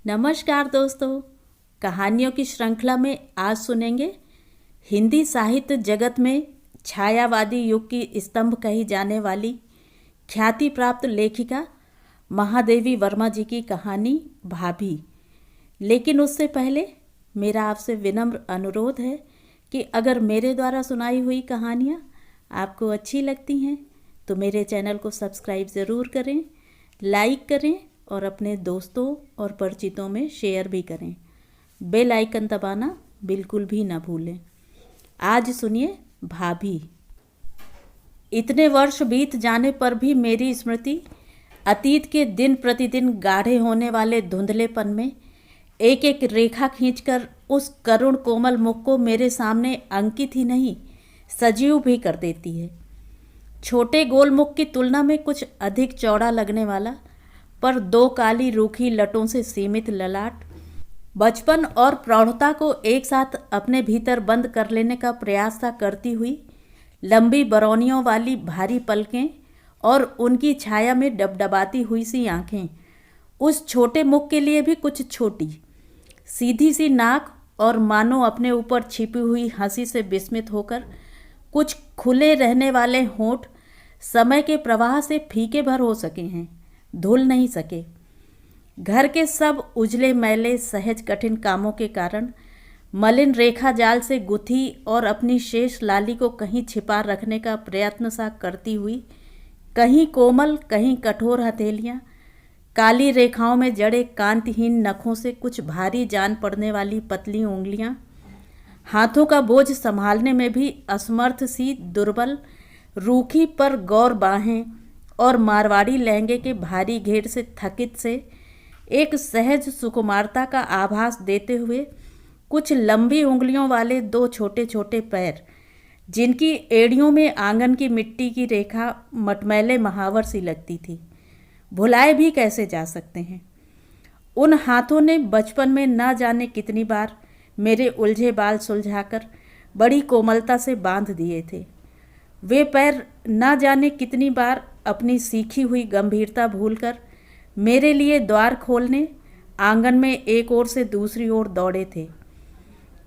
नमस्कार दोस्तों। कहानियों की श्रृंखला में आज सुनेंगे हिंदी साहित्य जगत में छायावादी युग की स्तंभ कही जाने वाली ख्याति प्राप्त लेखिका महादेवी वर्मा जी की कहानी भाभी। लेकिन उससे पहले मेरा आपसे विनम्र अनुरोध है कि अगर मेरे द्वारा सुनाई हुई कहानियाँ आपको अच्छी लगती हैं तो मेरे चैनल को सब्सक्राइब ज़रूर करें, लाइक करें और अपने दोस्तों और परिचितों में शेयर भी करें। बेल आइकन दबाना बिल्कुल भी ना भूलें। आज सुनिए भाभी। इतने वर्ष बीत जाने पर भी मेरी स्मृति अतीत के दिन प्रतिदिन गाढ़े होने वाले धुंधलेपन में एक एक रेखा खींचकर उस करुण कोमल मुख को मेरे सामने अंकित ही नहीं, सजीव भी कर देती है। छोटे गोल मुख की तुलना में कुछ अधिक चौड़ा लगने वाला, पर दो काली रूखी लटों से सीमित ललाट, बचपन और प्रौढ़ता को एक साथ अपने भीतर बंद कर लेने का प्रयास सा करती हुई लंबी बरौनियों वाली भारी पलकें और उनकी छाया में डबडबाती हुई सी आंखें, उस छोटे मुख के लिए भी कुछ छोटी, सीधी सी नाक और मानो अपने ऊपर छिपी हुई हंसी से विस्मित होकर कुछ खुले रहने वाले होंठ समय के प्रवाह से फीके भर हो सके हैं, धुल नहीं सके। घर के सब उजले मैले सहज कठिन कामों के कारण मलिन रेखा जाल से गुथी और अपनी शेष लाली को कहीं छिपा रखने का प्रयत्न सा करती हुई, कहीं कोमल कहीं कठोर हथेलियाँ, काली रेखाओं में जड़े कांतिहीन नखों से कुछ भारी जान पड़ने वाली पतली उंगलियाँ, हाथों का बोझ संभालने में भी असमर्थ सी दुर्बल रूखी पर गौर बाहें और मारवाड़ी लहंगे के भारी घेर से थकित से एक सहज सुकुमारता का आभास देते हुए कुछ लंबी उंगलियों वाले दो छोटे छोटे पैर, जिनकी एड़ियों में आंगन की मिट्टी की रेखा मटमैले महावर सी लगती थी, भुलाए भी कैसे जा सकते हैं। उन हाथों ने बचपन में न जाने कितनी बार मेरे उलझे बाल सुलझाकर बड़ी कोमलता से बांध दिए थे। वे पैर न जाने कितनी बार अपनी सीखी हुई गंभीरता भूलकर मेरे लिए द्वार खोलने आंगन में एक ओर से दूसरी ओर दौड़े थे।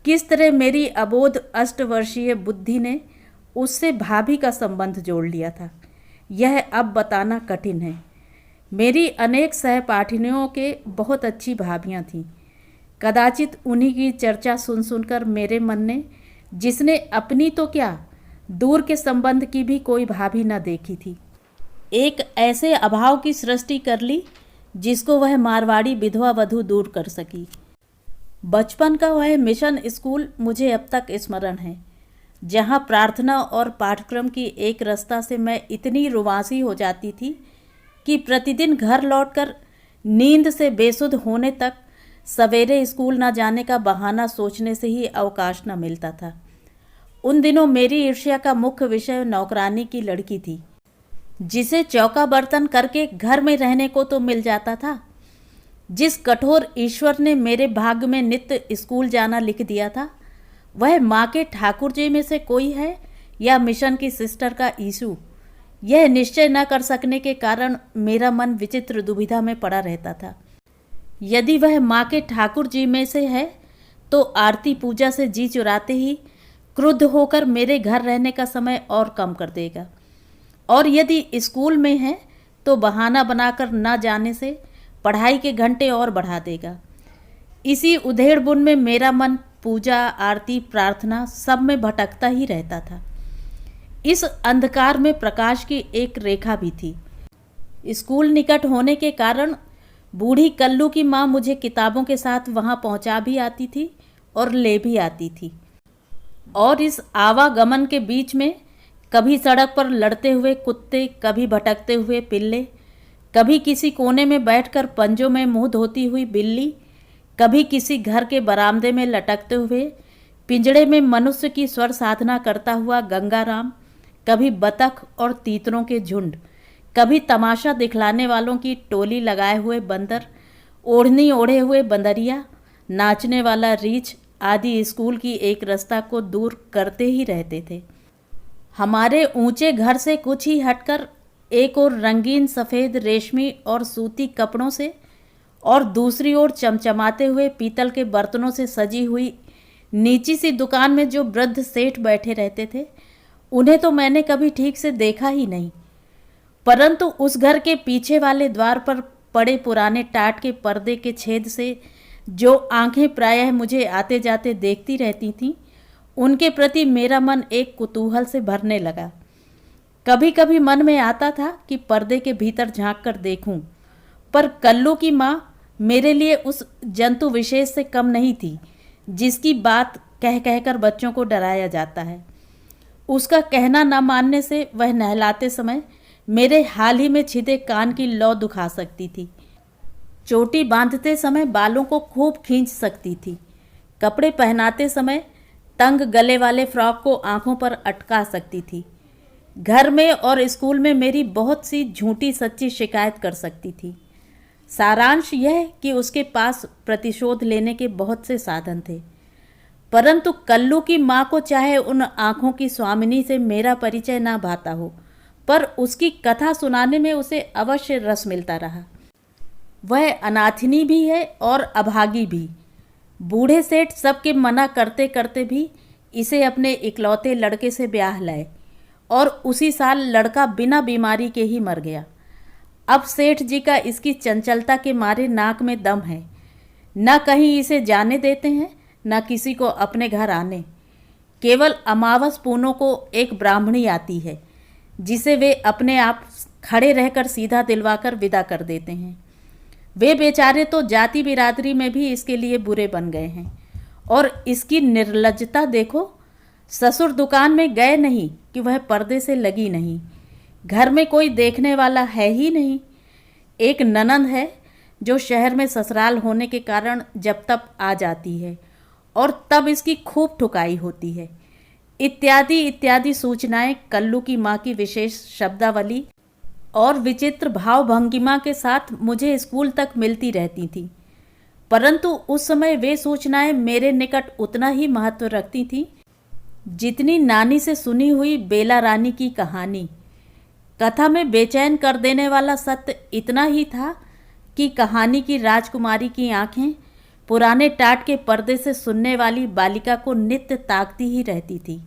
किस तरह मेरी अबोध अष्टवर्षीय बुद्धि ने उससे भाभी का संबंध जोड़ लिया था, यह अब बताना कठिन है। मेरी अनेक सहपाठिनियों के बहुत अच्छी भाभियां थीं। कदाचित उन्हीं की चर्चा सुन सुनकर मेरे मन ने, जिसने अपनी तो क्या दूर के संबंध की भी कोई भाभी न देखी थी, एक ऐसे अभाव की सृष्टि कर ली जिसको वह मारवाड़ी विधवा वधू दूर कर सकी। बचपन का वह मिशन स्कूल मुझे अब तक स्मरण है, जहाँ प्रार्थना और पाठ्यक्रम की एक रस्ता से मैं इतनी रुवासी हो जाती थी कि प्रतिदिन घर लौटकर नींद से बेसुध होने तक सवेरे स्कूल न जाने का बहाना सोचने से ही अवकाश न मिलता था। उन दिनों मेरी ईर्ष्या का मुख्य विषय नौकरानी की लड़की थी, जिसे चौका बर्तन करके घर में रहने को तो मिल जाता था। जिस कठोर ईश्वर ने मेरे भाग्य में नित्य स्कूल जाना लिख दिया था, वह माँ के ठाकुर जी में से कोई है या मिशन की सिस्टर का ईशु, यह निश्चय न कर सकने के कारण मेरा मन विचित्र दुविधा में पड़ा रहता था। यदि वह माँ के ठाकुर जी में से है तो आरती पूजा से जी चुराते ही क्रुद्ध होकर मेरे घर रहने का समय और कम कर देगा, और यदि स्कूल में है तो बहाना बनाकर न जाने से पढ़ाई के घंटे और बढ़ा देगा। इसी उधेड़ बुन में मेरा मन पूजा आरती प्रार्थना सब में भटकता ही रहता था। इस अंधकार में प्रकाश की एक रेखा भी थी। स्कूल निकट होने के कारण बूढ़ी कल्लू की माँ मुझे किताबों के साथ वहाँ पहुँचा भी आती थी और ले भी आती थी, और इस आवागमन के बीच में कभी सड़क पर लड़ते हुए कुत्ते, कभी भटकते हुए पिल्ले, कभी किसी कोने में बैठकर पंजों में मुंह धोती हुई बिल्ली, कभी किसी घर के बरामदे में लटकते हुए पिंजड़े में मनुष्य की स्वर साधना करता हुआ गंगाराम, कभी बतख और तीतरों के झुंड, कभी तमाशा दिखलाने वालों की टोली लगाए हुए बंदर, ओढ़नी ओढ़े हुए बंदरिया, नाचने वाला रीछ आदि स्कूल की एक रास्ता को दूर करते ही रहते थे। हमारे ऊंचे घर से कुछ ही हटकर एक और रंगीन सफ़ेद रेशमी और सूती कपड़ों से और दूसरी ओर चमचमाते हुए पीतल के बर्तनों से सजी हुई नीची सी दुकान में जो वृद्ध सेठ बैठे रहते थे, उन्हें तो मैंने कभी ठीक से देखा ही नहीं। परंतु उस घर के पीछे वाले द्वार पर पड़े पुराने टाट के पर्दे के छेद से जो आंखें प्रायः मुझे आते जाते देखती रहती थीं, उनके प्रति मेरा मन एक कुतूहल से भरने लगा। कभी कभी मन में आता था कि पर्दे के भीतर झांक कर देखूं, पर कल्लू की माँ मेरे लिए उस जंतु विशेष से कम नहीं थी जिसकी बात कह कहकर बच्चों को डराया जाता है। उसका कहना न मानने से वह नहलाते समय मेरे हाल ही में छिदे कान की लौ दुखा सकती थी, चोटी बांधते समय बालों को खूब खींच सकती थी, कपड़े पहनाते समय तंग गले वाले फ्रॉक को आंखों पर अटका सकती थी, घर में और स्कूल में मेरी बहुत सी झूठी सच्ची शिकायत कर सकती थी। सारांश यह कि उसके पास प्रतिशोध लेने के बहुत से साधन थे। परंतु कल्लू की माँ को चाहे उन आँखों की स्वामिनी से मेरा परिचय ना भाता हो, पर उसकी कथा सुनाने में उसे अवश्य रस मिलता रहा। वह अनाथिनी भी है और अभागी भी। बूढ़े सेठ सबके मना करते करते भी इसे अपने इकलौते लड़के से ब्याह लाए और उसी साल लड़का बिना बीमारी के ही मर गया। अब सेठ जी का इसकी चंचलता के मारे नाक में दम है, न कहीं इसे जाने देते हैं न किसी को अपने घर आने। केवल अमावस पूनों को एक ब्राह्मणी आती है जिसे वे अपने आप खड़े रहकर सीधा दिलवाकर विदा कर देते हैं। वे बेचारे तो जाति बिरादरी में भी इसके लिए बुरे बन गए हैं। और इसकी निर्लज्जता देखो, ससुर दुकान में गए नहीं कि वह पर्दे से लगी नहीं, घर में कोई देखने वाला है ही नहीं। एक ननंद है जो शहर में ससुराल होने के कारण जब तब आ जाती है और तब इसकी खूब ठुकाई होती है, इत्यादि इत्यादि सूचनाएं कल्लू की माँ की विशेष शब्दावली और विचित्र भाव भंगिमा के साथ मुझे स्कूल तक मिलती रहती थी। परंतु उस समय वे सूचनाएं मेरे निकट उतना ही महत्व रखती थीं जितनी नानी से सुनी हुई बेला रानी की कहानी। कथा में बेचैन कर देने वाला सत्य इतना ही था कि कहानी की राजकुमारी की आंखें पुराने टाट के पर्दे से सुनने वाली बालिका को नित्य ताकती ही रहती थी।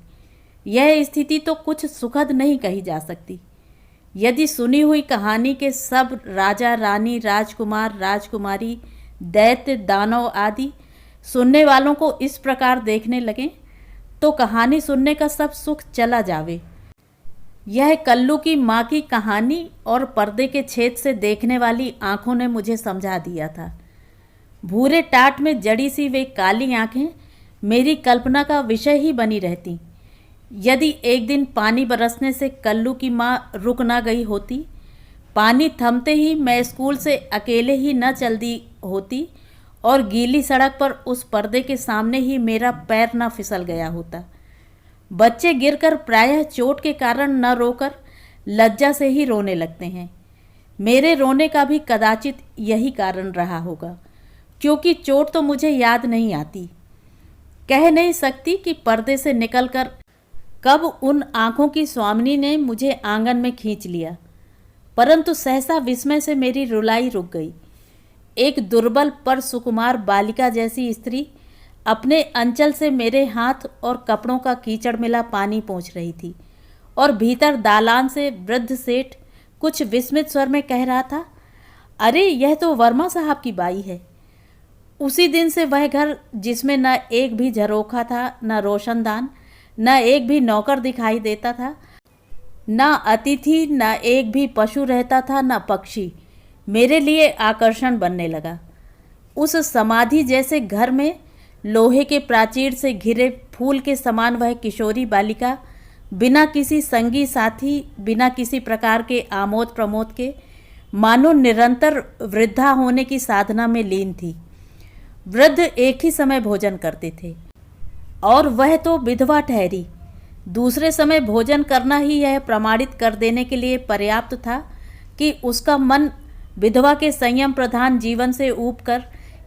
यह स्थिति तो कुछ सुखद नहीं कही जा सकती। यदि सुनी हुई कहानी के सब राजा रानी राजकुमार राजकुमारी दैत्य दानव आदि सुनने वालों को इस प्रकार देखने लगें तो कहानी सुनने का सब सुख चला जावे। यह कल्लू की माँ की कहानी और पर्दे के छेद से देखने वाली आंखों ने मुझे समझा दिया था। भूरे टाट में जड़ी सी वे काली आंखें मेरी कल्पना का विषय ही बनी रहती। यदि एक दिन पानी बरसने से कल्लू की माँ रुक ना गई होती, पानी थमते ही मैं स्कूल से अकेले ही न चल दी होती और गीली सड़क पर उस पर्दे के सामने ही मेरा पैर न फिसल गया होता। बच्चे गिरकर प्रायः चोट के कारण न रोकर लज्जा से ही रोने लगते हैं। मेरे रोने का भी कदाचित यही कारण रहा होगा, क्योंकि चोट तो मुझे याद नहीं आती। कह नहीं सकती कि पर्दे से निकलकर कब उन आँखों की स्वामिनी ने मुझे आंगन में खींच लिया, परंतु सहसा विस्मय से मेरी रुलाई रुक गई। एक दुर्बल पर सुकुमार बालिका जैसी स्त्री अपने अंचल से मेरे हाथ और कपड़ों का कीचड़ मिला पानी पोंछ रही थी और भीतर दालान से वृद्ध सेठ कुछ विस्मित स्वर में कह रहा था, अरे यह तो वर्मा साहब की बाई है। उसी दिन से वह घर जिसमें न एक भी झरोखा था, न रोशनदान, न एक भी नौकर दिखाई देता था, न अतिथि, न एक भी पशु रहता था, न पक्षी, मेरे लिए आकर्षण बनने लगा। उस समाधि जैसे घर में लोहे के प्राचीर से घिरे फूल के समान वह किशोरी बालिका बिना किसी संगी साथी, बिना किसी प्रकार के आमोद प्रमोद के मानो निरंतर वृद्धा होने की साधना में लीन थी। वृद्ध एक ही समय भोजन करते थे और वह तो विधवा ठहरी। दूसरे समय भोजन करना ही यह प्रमाणित कर देने के लिए पर्याप्त था कि उसका मन विधवा के संयम प्रधान जीवन से ऊबकर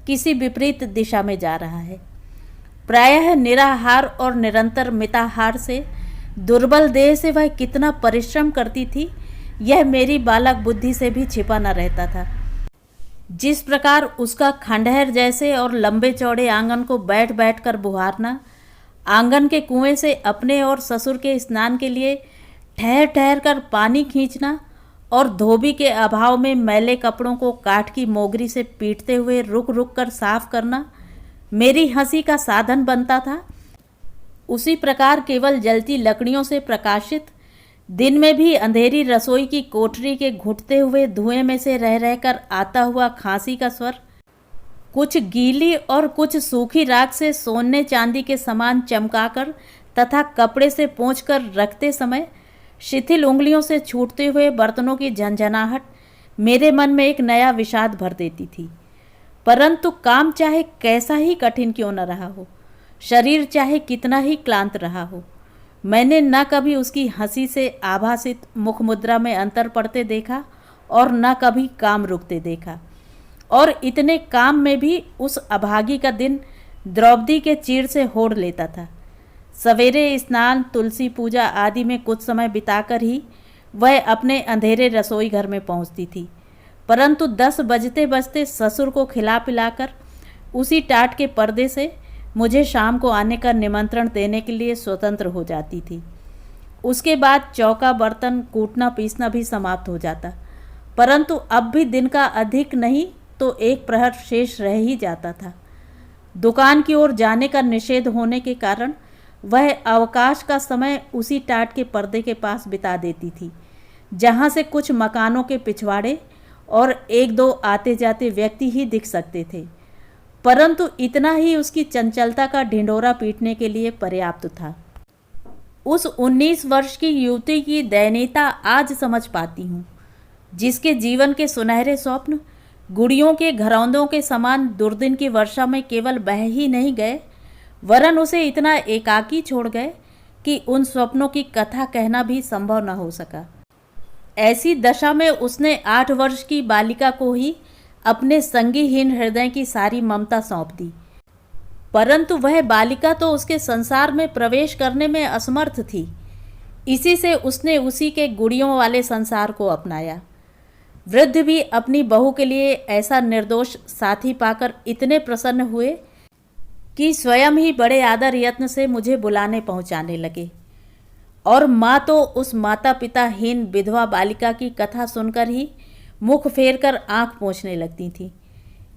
किसी विपरीत दिशा में जा रहा है। प्रायः निराहार और निरंतर मिताहार से दुर्बल देह से वह कितना परिश्रम करती थी, यह मेरी बालक बुद्धि से भी छिपा न रहता था। जिस प्रकार उसका खंडहर जैसे और लंबे चौड़े आंगन को बैठ बैठ कर बुहारना, आंगन के कुएं से अपने और ससुर के स्नान के लिए ठहर ठहर कर पानी खींचना और धोबी के अभाव में मैले कपड़ों को काठ की मोगरी से पीटते हुए रुक रुक कर साफ करना मेरी हंसी का साधन बनता था। उसी प्रकार केवल जलती लकड़ियों से प्रकाशित, दिन में भी अंधेरी रसोई की कोठरी के घुटते हुए धुएं में से रह रहकर आता हुआ खांसी का स्वर, कुछ गीली और कुछ सूखी राख से सोने चांदी के समान चमकाकर तथा कपड़े से पोंछकर रखते समय शिथिल उंगलियों से छूटते हुए बर्तनों की झंझनाहट मेरे मन में एक नया विषाद भर देती थी। परंतु काम चाहे कैसा ही कठिन क्यों न रहा हो, शरीर चाहे कितना ही क्लांत रहा हो, मैंने न कभी उसकी हंसी से आभासित मुख मुद्रा में अंतर पड़ते देखा और न कभी काम रुकते देखा। और इतने काम में भी उस अभागी का दिन द्रौपदी के चीर से होड़ लेता था। सवेरे स्नान, तुलसी पूजा आदि में कुछ समय बिताकर ही वह अपने अंधेरे रसोई घर में पहुंचती थी, परंतु 10 बजते बजते ससुर को खिला पिलाकर उसी टाट के पर्दे से मुझे शाम को आने का निमंत्रण देने के लिए स्वतंत्र हो जाती थी। उसके बाद चौका बर्तन कूटना पीसना भी समाप्त हो जाता, परंतु अब भी दिन का अधिक नहीं तो एक प्रहर शेष रह ही जाता था। दुकान की ओर जाने का निषेध होने के कारण वह अवकाश का समय उसी टाट के पर्दे के पास बिता देती थी, जहाँ से कुछ मकानों के पिछवाड़े और एक दो आते जाते व्यक्ति ही दिख सकते थे, परंतु इतना ही उसकी चंचलता का ढिंढोरा पीटने के लिए पर्याप्त था। उस 19 वर्ष की युवती की दयनीयता आज समझ पाती हूँ, जिसके जीवन के सुनहरे स्वप्न गुड़ियों के घरौंदों के समान दुर्दिन की वर्षा में केवल बह ही नहीं गए, वरन उसे इतना एकाकी छोड़ गए कि उन स्वप्नों की कथा कहना भी संभव न हो सका। ऐसी दशा में उसने 8 वर्ष की बालिका को ही अपने संगीहीन हृदय की सारी ममता सौंप दी, परंतु वह बालिका तो उसके संसार में प्रवेश करने में असमर्थ थी। इसी से उसने उसी के गुड़ियों वाले संसार को अपनाया। वृद्ध भी अपनी बहू के लिए ऐसा निर्दोष साथी पाकर इतने प्रसन्न हुए कि स्वयं ही बड़े आदर यत्न से मुझे बुलाने पहुंचाने लगे, और माँ तो उस माता पिता हीन विधवा बालिका की कथा सुनकर ही मुख फेर कर आँख पोंछने लगती थी।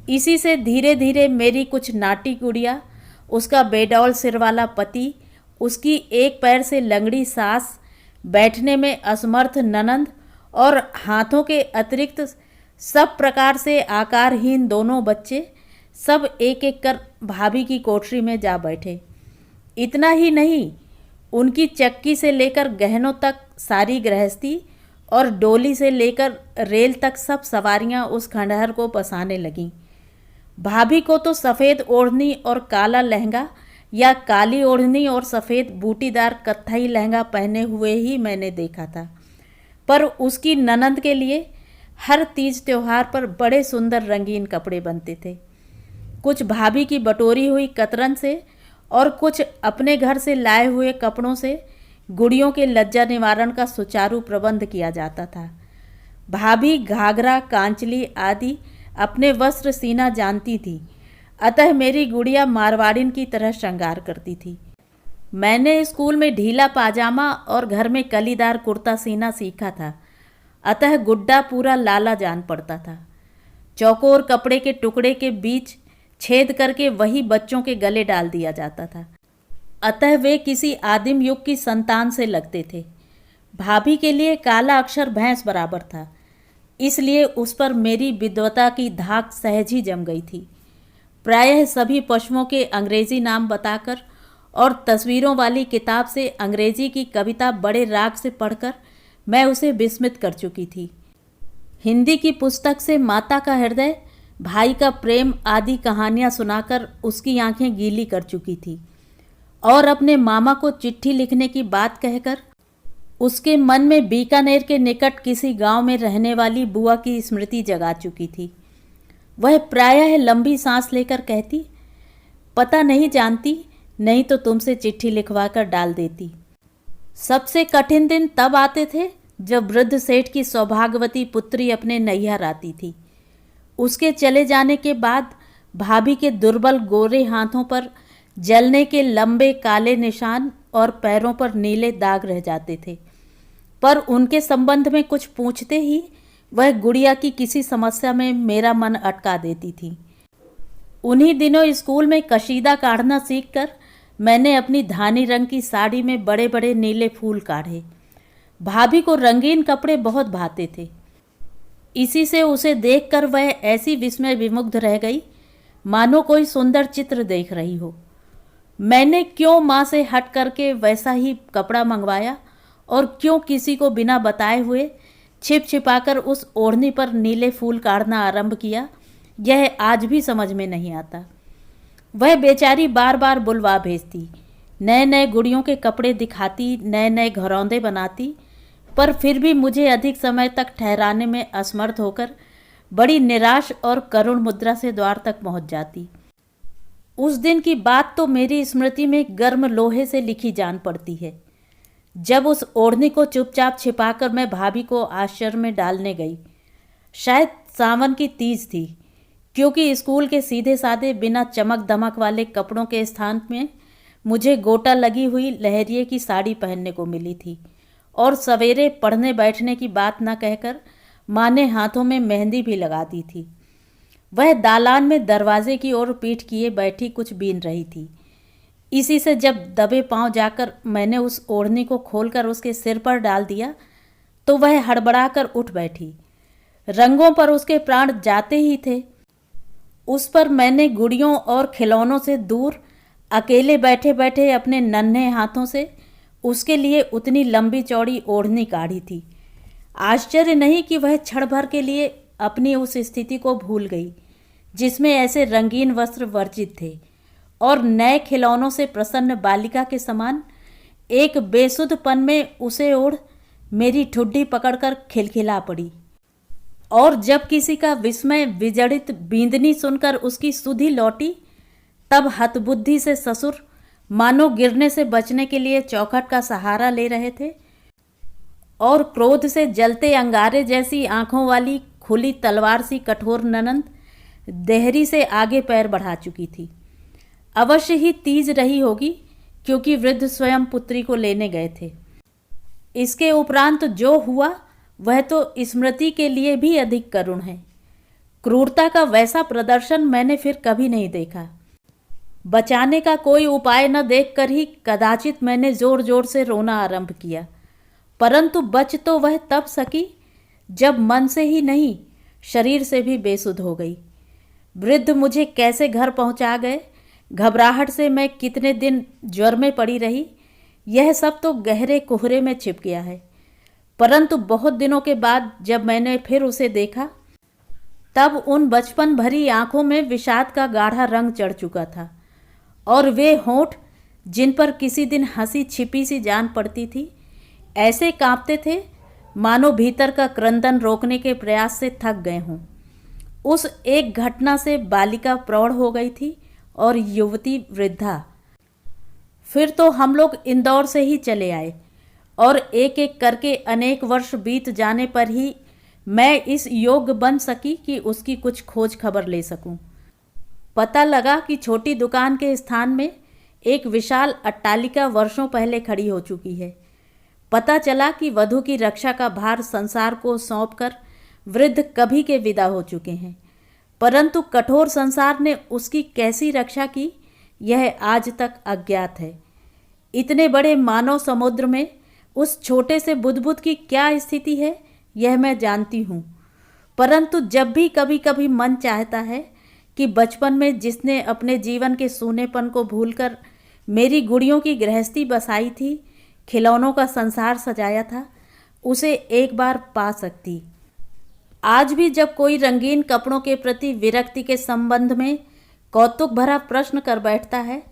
इसी से धीरे धीरे मेरी कुछ नाटी गुड़िया, उसका बेडौल सिर वाला पति, उसकी एक पैर से लंगड़ी सास, बैठने में असमर्थ ननंद और हाथों के अतिरिक्त सब प्रकार से आकारहीन दोनों बच्चे, सब एक एक कर भाभी की कोठरी में जा बैठे। इतना ही नहीं, उनकी चक्की से लेकर गहनों तक सारी गृहस्थी और डोली से लेकर रेल तक सब सवारियां उस खंडहर को बसाने लगीं। भाभी को तो सफ़ेद ओढ़नी और काला लहंगा या काली ओढ़नी और सफ़ेद बूटीदार कत्थई लहंगा पहने हुए ही मैंने देखा था, पर उसकी ननंद के लिए हर तीज त्योहार पर बड़े सुंदर रंगीन कपड़े बनते थे। कुछ भाभी की बटोरी हुई कतरन से और कुछ अपने घर से लाए हुए कपड़ों से गुड़ियों के लज्जा निवारण का सुचारू प्रबंध किया जाता था। भाभी घाघरा, कांचली आदि अपने वस्त्र सीना जानती थी, अतः मेरी गुड़िया मारवाड़िन की तरह श्रृंगार करती थी। मैंने स्कूल में ढीला पाजामा और घर में कलीदार कुर्ता सीना सीखा था, अतः गुड्डा पूरा लाला जान पड़ता था। चौकोर कपड़े के टुकड़े के बीच छेद करके वही बच्चों के गले डाल दिया जाता था, अतः वे किसी आदिम युग की संतान से लगते थे। भाभी के लिए काला अक्षर भैंस बराबर था, इसलिए उस पर मेरी विद्वता की धाक सहज ही जम गई थी। प्रायः सभी पशुओं के अंग्रेजी नाम बताकर और तस्वीरों वाली किताब से अंग्रेजी की कविता बड़े राग से पढ़कर मैं उसे विस्मित कर चुकी थी। हिंदी की पुस्तक से माता का हृदय, भाई का प्रेम आदि कहानियाँ सुनाकर उसकी आंखें गीली कर चुकी थी, और अपने मामा को चिट्ठी लिखने की बात कहकर उसके मन में बीकानेर के निकट किसी गांव में रहने वाली बुआ की स्मृति जगा चुकी थी। वह प्रायः लंबी सांस लेकर कहती, पता नहीं जानती, नहीं तो तुमसे चिट्ठी लिखवा कर डाल देती। सबसे कठिन दिन तब आते थे जब वृद्ध सेठ की सौभाग्यवती पुत्री अपने नैहर आती थी। उसके चले जाने के बाद भाभी के दुर्बल गोरे हाथों पर जलने के लंबे काले निशान और पैरों पर नीले दाग रह जाते थे। पर उनके संबंध में कुछ पूछते ही वह गुड़िया की किसी समस्या में मेरा मन अटका देती थी। उन्हीं दिनों स्कूल में कशीदा काढ़ना सीखकर मैंने अपनी धानी रंग की साड़ी में बड़े बड़े नीले फूल काढ़े। भाभी को रंगीन कपड़े बहुत भाते थे। इसी से उसे देखकर वह ऐसी विस्मय विमुग्ध रह गई मानो कोई सुंदर चित्र देख रही हो। मैंने क्यों माँ से हट करके वैसा ही कपड़ा मंगवाया और क्यों किसी को बिना बताए हुए छिप छिपाकर उस ओढ़नी पर नीले फूल काढ़ना आरंभ किया, यह आज भी समझ में नहीं आता। वह बेचारी बार बार बुलवा भेजती, नए नए गुड़ियों के कपड़े दिखाती, नए नए घरौंदे बनाती, पर फिर भी मुझे अधिक समय तक ठहराने में असमर्थ होकर बड़ी निराश और करुण मुद्रा से द्वार तक पहुंच जाती। उस दिन की बात तो मेरी स्मृति में गर्म लोहे से लिखी जान पड़ती है, जब उस ओढ़नी को चुपचाप छिपाकर मैं भाभी को आश्चर्य में डालने गई। शायद सावन की तीज थी, क्योंकि स्कूल के सीधे साधे बिना चमक दमक वाले कपड़ों के स्थान में मुझे गोटा लगी हुई लहरिए की साड़ी पहनने को मिली थी और सवेरे पढ़ने बैठने की बात न कहकर माँ ने हाथों में मेहंदी भी लगा दी थी। वह दालान में दरवाजे की ओर पीठ किए बैठी कुछ बीन रही थी। इसी से जब दबे पांव जाकर मैंने उस ओढ़नी को खोलकर उसके सिर पर डाल दिया तो वह हड़बड़ाकर उठ बैठी। रंगों पर उसके प्राण जाते ही थे। उस पर मैंने गुड़ियों और खिलौनों से दूर अकेले बैठे बैठे अपने नन्हे हाथों से उसके लिए उतनी लंबी चौड़ी ओढ़नी काढ़ी थी। आश्चर्य नहीं कि वह क्षण भर के लिए अपनी उस स्थिति को भूल गई जिसमें ऐसे रंगीन वस्त्र वर्जित थे और नए खिलौनों से प्रसन्न बालिका के समान एक बेसुधपन में उसे ओढ़ मेरी ठुड्डी पकड़कर खिलखिला पड़ी। और जब किसी का विस्मय विजड़ित बींदनी सुनकर उसकी सुधि लौटी, तब हतबुद्धि से ससुर मानो गिरने से बचने के लिए चौखट का सहारा ले रहे थे और क्रोध से जलते अंगारे जैसी आंखों वाली खुली तलवार सी कठोर ननंद देहरी से आगे पैर बढ़ा चुकी थी। अवश्य ही तीज रही होगी, क्योंकि वृद्ध स्वयं पुत्री को लेने गए थे। इसके उपरांत जो हुआ वह तो स्मृति के लिए भी अधिक करुण है। क्रूरता का वैसा प्रदर्शन मैंने फिर कभी नहीं देखा। बचाने का कोई उपाय न देखकर ही कदाचित मैंने जोर जोर से रोना आरंभ किया, परंतु बच तो वह तब सकी जब मन से ही नहीं, शरीर से भी बेसुध हो गई। वृद्ध मुझे कैसे घर पहुंचा गए, घबराहट से मैं कितने दिन ज्वर में पड़ी रही, यह सब तो गहरे कोहरे में छिप गया है। परंतु बहुत दिनों के बाद जब मैंने फिर उसे देखा, तब उन बचपन भरी आंखों में विषाद का गाढ़ा रंग चढ़ चुका था और वे होंठ जिन पर किसी दिन हंसी छिपी सी जान पड़ती थी, ऐसे कांपते थे मानो भीतर का क्रंदन रोकने के प्रयास से थक गए हों। उस एक घटना से बालिका प्रौढ़ हो गई थी और युवती वृद्धा। फिर तो हम लोग इंदौर से ही चले आए और एक एक करके अनेक वर्ष बीत जाने पर ही मैं इस योग्य बन सकी कि उसकी कुछ खोज खबर ले सकूं। पता लगा कि छोटी दुकान के स्थान में एक विशाल अट्टालिका वर्षों पहले खड़ी हो चुकी है। पता चला कि वधू की रक्षा का भार संसार को सौंपकर वृद्ध कभी के विदा हो चुके हैं, परंतु कठोर संसार ने उसकी कैसी रक्षा की यह आज तक अज्ञात है। इतने बड़े मानव समुद्र में उस छोटे से बुदबुद की क्या स्थिति है यह मैं जानती हूँ, परंतु जब भी कभी कभी मन चाहता है कि बचपन में जिसने अपने जीवन के सूनेपन को भूलकर मेरी गुड़ियों की गृहस्थी बसाई थी, खिलौनों का संसार सजाया था, उसे एक बार पा सकती। आज भी जब कोई रंगीन कपड़ों के प्रति विरक्ति के संबंध में कौतुक भरा प्रश्न कर बैठता है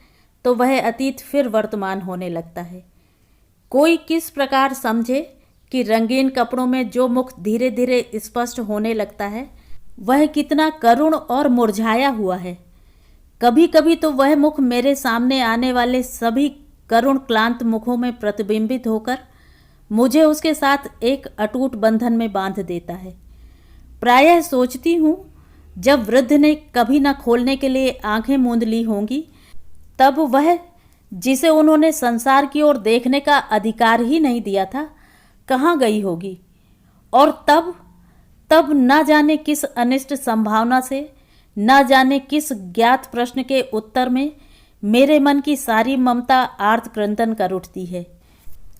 तो वह अतीत फिर वर्तमान होने लगता है। कोई किस प्रकार समझे कि रंगीन कपड़ों में जो मुख धीरे धीरे स्पष्ट होने लगता है वह कितना करुण और मुरझाया हुआ है। कभी कभी तो वह मुख मेरे सामने आने वाले सभी करुण क्लांत मुखों में प्रतिबिंबित होकर मुझे उसके साथ एक अटूट बंधन में बांध देता है। प्रायः सोचती हूँ जब वृद्ध ने कभी न खोलने के लिए आंखें मूंद ली होंगी, तब वह जिसे उन्होंने संसार की ओर देखने का अधिकार ही नहीं दिया था, कहाँ गई होगी। और तब न जाने किस अनिष्ट संभावना से, न जाने किस ज्ञात प्रश्न के उत्तर में मेरे मन की सारी ममता आर्त क्रंदन कर उठती है।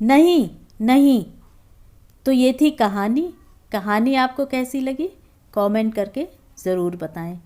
नहीं नहीं। तो ये थी कहानी। कहानी आपको कैसी लगी कमेंट करके ज़रूर बताएं।